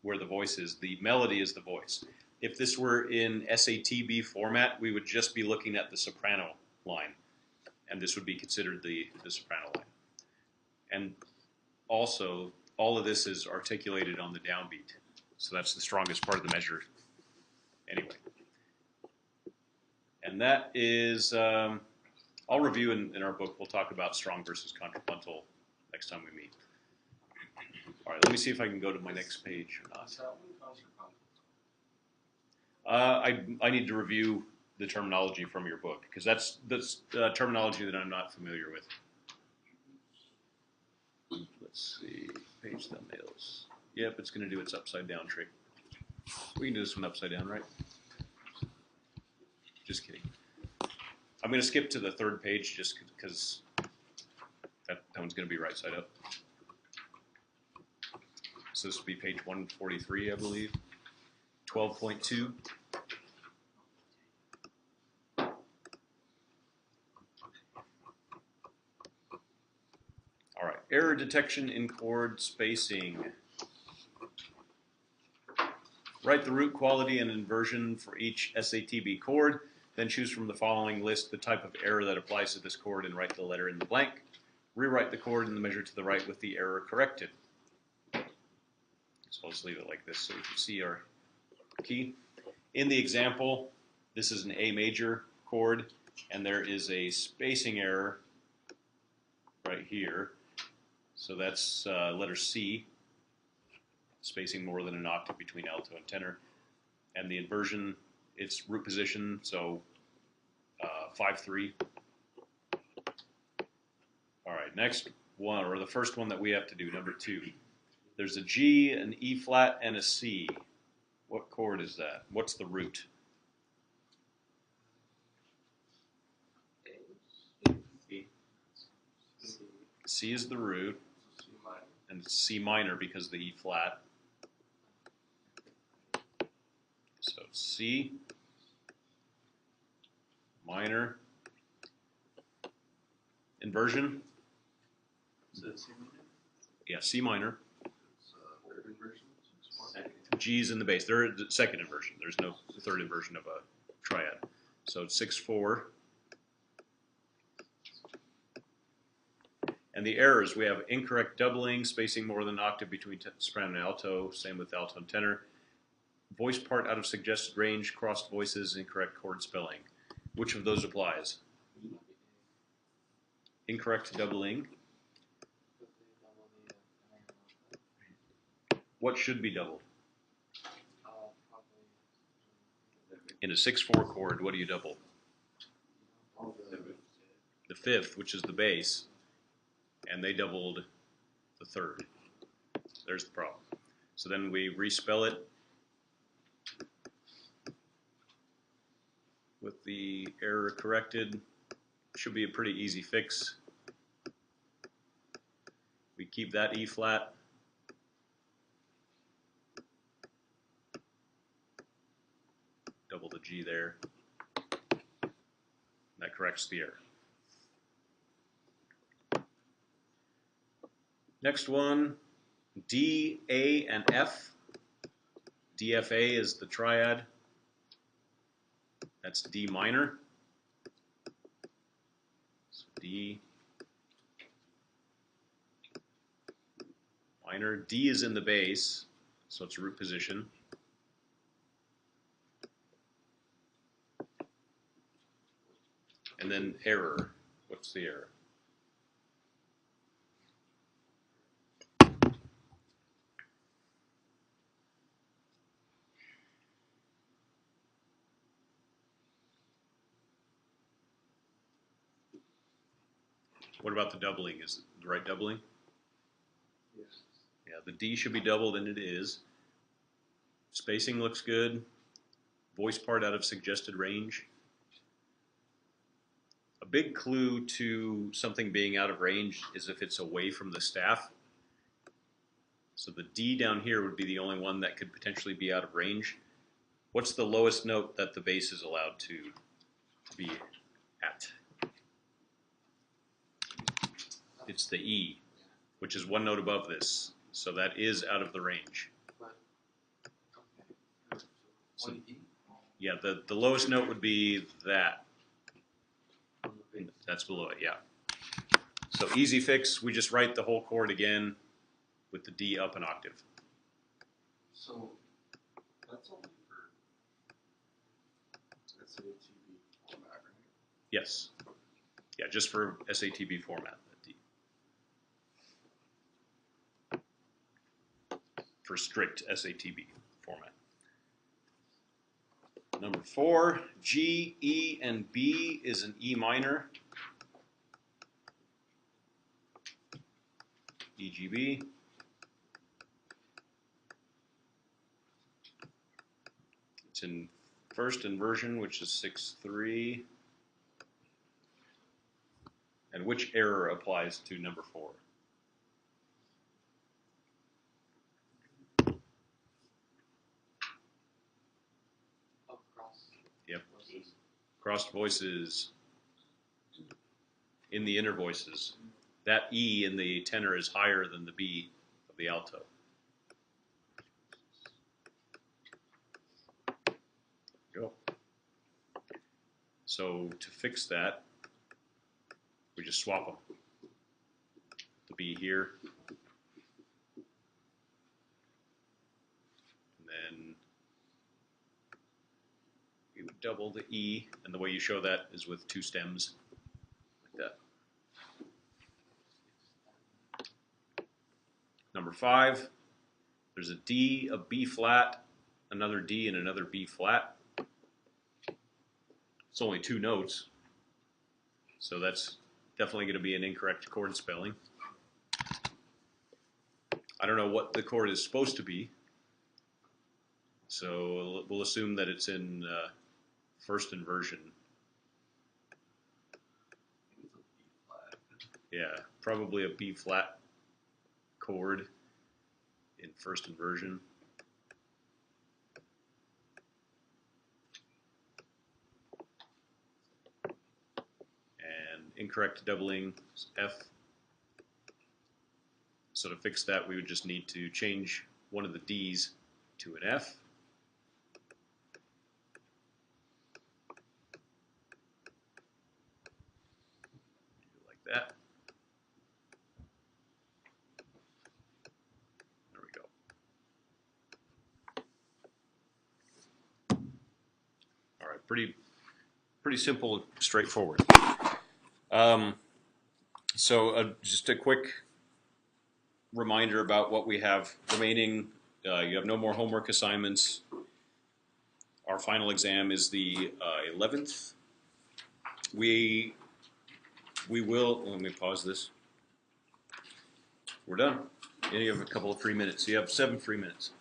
A: where the voice is. The melody is the voice. If this were in SATB format, we would just be looking at the soprano line, and this would be considered the soprano line. And also, all of this is articulated on the downbeat, so that's the strongest part of the measure anyway. And that is, I'll review in our book, we'll talk about strong versus contrapuntal next time we meet. All right, let me see if I can go to my next page or not.
C: Is that one contrapuntal?
A: I need to review the terminology from your book, because that's terminology that I'm not familiar with. Let's see, page thumbnails. Yep, it's going to do its upside down trick. We can do this one upside down, right? Just kidding. I'm going to skip to the third page just because that one's going to be right side up. So this will be page 143, I believe. 12.2. All right, error detection in chord spacing. Write the root quality and inversion for each SATB chord, then choose from the following list the type of error that applies to this chord and write the letter in the blank. Rewrite the chord in the measure to the right with the error corrected. So let's leave it like this so we can see our key. In the example, this is an A major chord, and there is a spacing error right here. So that's letter C, spacing more than an octave between alto and tenor. And the inversion, it's root position, so 5-3. All right, next one, or the first one that we have to do, number 2. There's a G, an E flat, and a C. What chord is that? What's the root? C is the root,
C: So C minor.
A: and it's C minor because of the E flat. So C minor. Inversion?
C: Is it C minor?
A: Yeah, C minor.
C: It's third inversion.
A: G's in the bass. They're the second inversion. There's no third inversion of a triad. So it's 6-4. And the errors, we have incorrect doubling, spacing more than an octave between soprano and alto, same with alto and tenor. Voice part out of suggested range, crossed voices, incorrect chord spelling. Which of those applies? Incorrect doubling. What should be doubled? In a 6-4 chord, what do you double? The fifth, which is the base, and they doubled the third. There's the problem. So then we respell it with the error corrected. Should be a pretty easy fix. We keep that E flat. Double the G there. That corrects the error. Next one, D, A, and F. DFA is the triad. That's D minor. So D minor. D is in the bass, so it's root position. And then error. What's the error? What about the doubling? Is it the right doubling?
C: Yes.
A: Yeah, the D should be doubled, and it is. Spacing looks good. Voice part out of suggested range. A big clue to something being out of range is if it's away from the staff. So the D down here would be the only one that could potentially be out of range. What's the lowest note that the bass is allowed to be at? It's the E, which is one note above this. So that is out of the range.
B: Okay.
A: So-
B: One E
A: Yeah, the lowest note would be that.
B: on the base.
A: That's below it, yeah. So easy fix, we just write the whole chord again with the D up an octave.
C: So that's only for SATB format, right?
A: Yes. Yeah, just for SATB format. The D. For strict SATB format. Number 4, G, E, and B is an E minor. EGB. It's in first inversion, which is 6/3. And which error applies to number 4?
B: Across.
A: Yep.
B: Voices.
A: Crossed voices in the inner voices. That E in the tenor is higher than the B of the alto. Go. So to fix that, we just swap them. The B here. And then we would double the E, and the way you show that is with 2 stems, like that. Number 5, there's a D, a B flat, another D, and another B flat. It's only 2 notes, so that's definitely going to be an incorrect chord spelling. I don't know what the chord is supposed to be, so we'll assume that it's in first inversion.
C: I think it's a B flat.
A: Yeah, probably a B flat chord in first inversion. And incorrect doubling is F. So to fix that, we would just need to change one of the D's to an F. Like that. There we go. All right, pretty simple, straightforward. So just a quick reminder about what we have remaining. You have no more homework assignments. Our final exam is the 11th. We we will, let me pause this. We're done. You have a couple of free minutes. You have 7 free minutes.